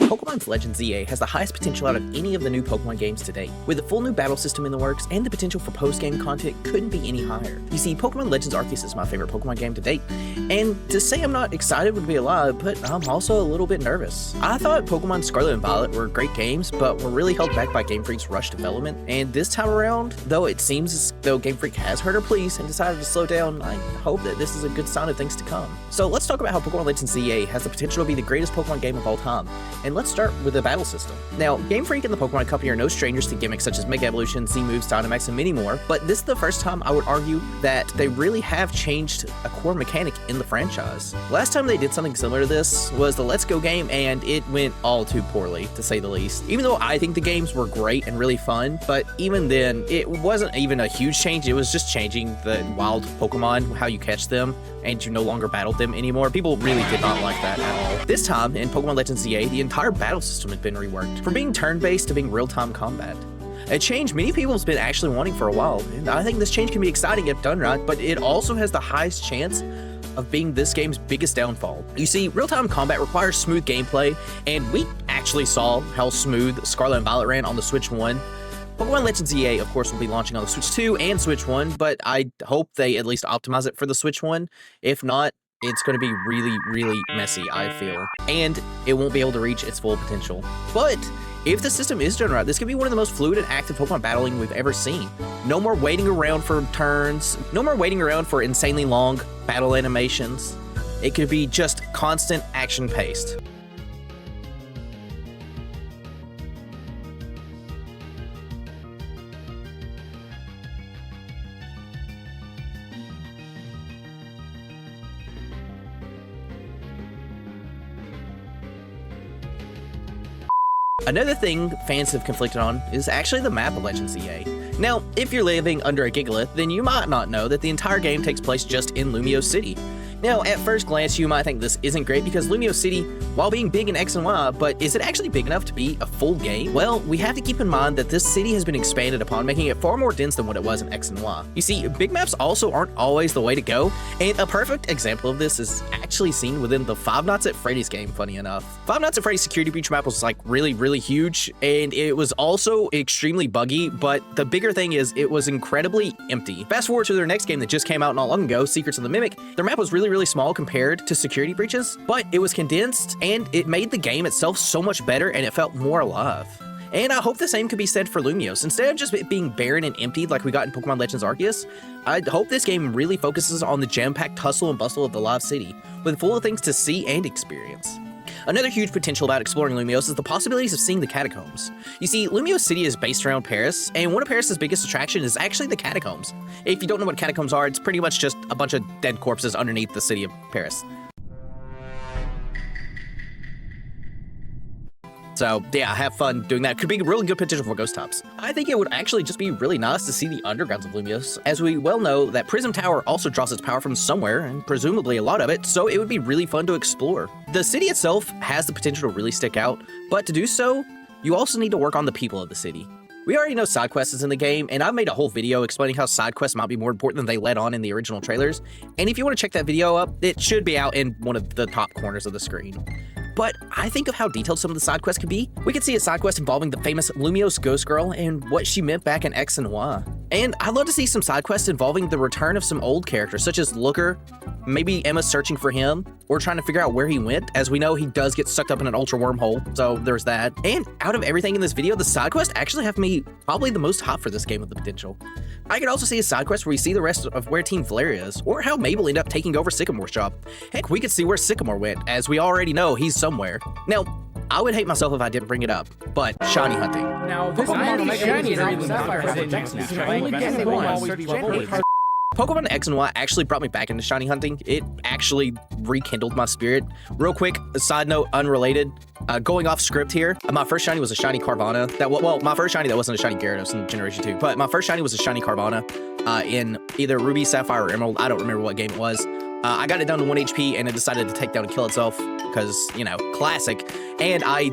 Pokemon Legends ZA has the highest potential out of any of the new Pokemon games to date. With a full new battle system in the works, and the potential for post-game content couldn't be any higher. You see, Pokemon Legends Arceus is my favorite Pokemon game to date, and to say I'm not excited would be a lie, but I'm also a little bit nervous. I thought Pokemon Scarlet and Violet were great games, but were really held back by Game Freak's rushed development, and this time around, though it seems as though Game Freak has heard her pleas and decided to slow down, I hope that this is a good sign of things to come. So let's talk about how Pokemon Legends ZA has the potential to be the greatest Pokemon game of all time, and let's start with the battle system. Now, Game Freak and the Pokemon Company are no strangers to gimmicks such as Mega Evolution, Z-Moves, Dynamax, and many more, but this is the first time I would argue that they really have changed a core mechanic in the franchise. Last time they did something similar to this was the Let's Go game, and it went all too poorly, to say the least. Even though I think the games were great and really fun, but even then, it wasn't even a huge change. It was just changing the wild Pokemon, how you catch them, and you no longer battled them anymore. People really did not like that at all. This time, in Pokemon Legends ZA, the entire battle system had been reworked, from being turn-based to being real-time combat. A change many people have been actually wanting for a while, and I think this change can be exciting if done right, but it also has the highest chance of being this game's biggest downfall. You see, real-time combat requires smooth gameplay, and we actually saw how smooth Scarlet and Violet ran on the Switch 1. Pokemon Legends ZA, of course, will be launching on the Switch 2 and Switch 1, but I hope they at least optimize it for the Switch 1. If not, it's going to be really, really messy, I feel, and it won't be able to reach its full potential. But if the system is done right, this could be one of the most fluid and active Pokemon battling we've ever seen. No more waiting around for turns, no more waiting around for insanely long battle animations. It could be just constant action-paced. Another thing fans have conflicted on is actually the map of Legends ZA. Now, if you're living under a gigalith, then you might not know that the entire game takes place just in Lumio City. Now, at first glance, you might think this isn't great because Lumio City, while being big in X and Y, but is it actually big enough to be a full game? Well, we have to keep in mind that this city has been expanded upon, making it far more dense than what it was in X and Y. You see, big maps also aren't always the way to go, and a perfect example of this is actually seen within the Five Nights at Freddy's game, funny enough. Five Nights at Freddy's security breach map was like really, really huge, and it was also extremely buggy, but the bigger thing is it was incredibly empty. Fast forward to their next game that just came out not long ago, Secrets of the Mimic, their map was really, really small compared to security breaches, but it was condensed and it made the game itself so much better and it felt more alive. And I hope the same could be said for Lumios. Instead of just it being barren and emptied like we got in Pokemon Legends Arceus, I hope this game really focuses on the jam-packed hustle and bustle of the live city, with full of things to see and experience. Another huge potential about exploring Lumios is the possibilities of seeing the catacombs. You see, Lumio City is based around Paris, and one of Paris's biggest attractions is actually the catacombs. If you don't know what catacombs are, it's pretty much just a bunch of dead corpses underneath the city of Paris. So yeah, have fun doing that. Could be really good potential for ghost tops. I think it would actually just be really nice to see the undergrounds of Lumios, as we well know that Prism Tower also draws its power from somewhere, and presumably a lot of it, so it would be really fun to explore. The city itself has the potential to really stick out, but to do so, you also need to work on the people of the city. We already know side quests is in the game, and I've made a whole video explaining how side quests might be more important than they let on in the original trailers, and if you want to check that video up, it should be out in one of the top corners of the screen. But I think of how detailed some of the side quests could be. We could see a side quest involving the famous Lumios Ghost Girl and what she meant back in X and Y. And I'd love to see some side quests involving the return of some old characters, such as Looker, maybe Emma searching for him, or trying to figure out where he went. As we know, he does get sucked up in an ultra wormhole, so there's that. And out of everything in this video, the side quests actually have me probably the most hot for this game with the potential. I could also see a side quest where we see the rest of where Team Valeria is, or how Mabel ended up taking over Sycamore's job. Heck, we could see where Sycamore went, as we already know he's somewhere. Now, I would hate myself if I didn't bring it up, but shiny hunting. Now, this shinies are even Pokemon X and Y actually brought me back into shiny hunting. It actually rekindled my spirit. Real quick, a side note, unrelated, going off script here, my first shiny was a shiny Carvana. My first shiny that wasn't a shiny Gyarados in Generation 2, but my first shiny was a shiny Carvana in either Ruby, Sapphire, or Emerald. I don't remember what game it was. I got it down to 1 HP and it decided to take down and kill itself because, you know, classic. And I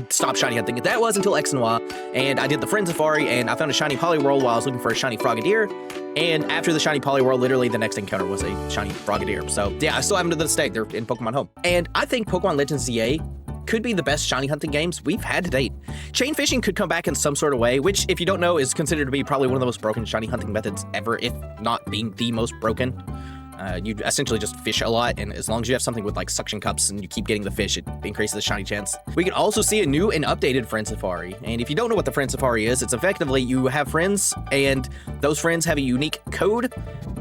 stopped shiny hunting. That was until X and Y, and I did the Friend Safari, and I found a shiny Poliwhirl while I was looking for a shiny Frogadier. And after the shiny Poliwhirl, literally the next encounter was a shiny Frogadier. So yeah, I still have them to this day. They're in Pokemon Home. And I think Pokemon Legends ZA could be the best shiny hunting games we've had to date. Chain fishing could come back in some sort of way, which, if you don't know, is considered to be probably one of the most broken shiny hunting methods ever, if not being the most broken. You essentially just fish a lot, and as long as you have something with like suction cups and you keep getting the fish, it increases the shiny chance. We can also see a new and updated friend safari, and if you don't know what the friend safari is, it's effectively you have friends, and those friends have a unique code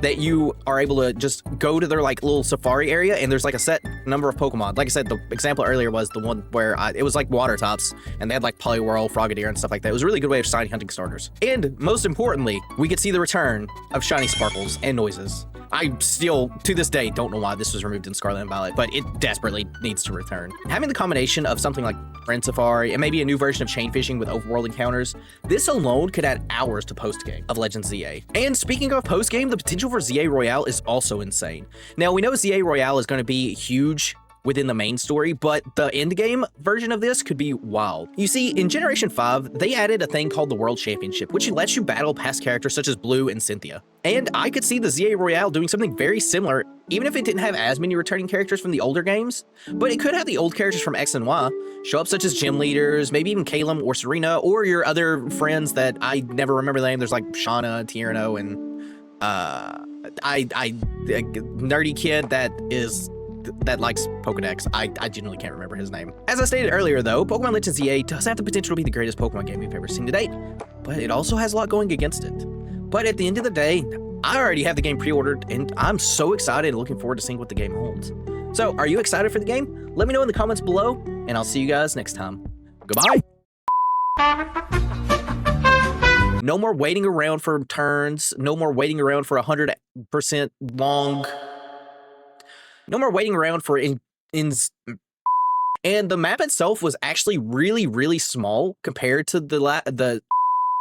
that you are able to just go to their like little safari area, and there's like a set number of Pokemon. Like I said, the example earlier was the one where it was like water tops, and they had like Poliwhirl, Frogadier, and stuff like that. It was a really good way of shiny hunting starters. And most importantly, we could see the return of shiny sparkles and noises. I still, to this day, don't know why this was removed in Scarlet and Violet, but it desperately needs to return. Having the combination of something like Friend Safari and maybe a new version of chain fishing with overworld encounters, this alone could add hours to post-game of Legends ZA. And speaking of post-game, the potential for ZA Royale is also insane. Now, we know ZA Royale is going to be huge within the main story, but the endgame version of this could be wild. You see, in Generation 5, they added a thing called the World Championship, which lets you battle past characters such as Blue and Cynthia. And I could see the ZA Royale doing something very similar, even if it didn't have as many returning characters from the older games, but it could have the old characters from X and Y show up, such as gym leaders, maybe even Calum or Serena, or your other friends that I never remember the name. There's like Shauna, Tierno, and a nerdy kid that likes Pokedex. I genuinely can't remember his name. As I stated earlier though, Pokemon Legends ZA does have the potential to be the greatest Pokemon game we've ever seen to date, but it also has a lot going against it. But at the end of the day, I already have the game pre-ordered, and I'm so excited and looking forward to seeing what the game holds. So, are you excited for the game? Let me know in the comments below, and I'll see you guys next time. Goodbye! No more waiting around for turns, no more waiting around for 100% long... No more waiting around for and the map itself was actually really, really small compared to the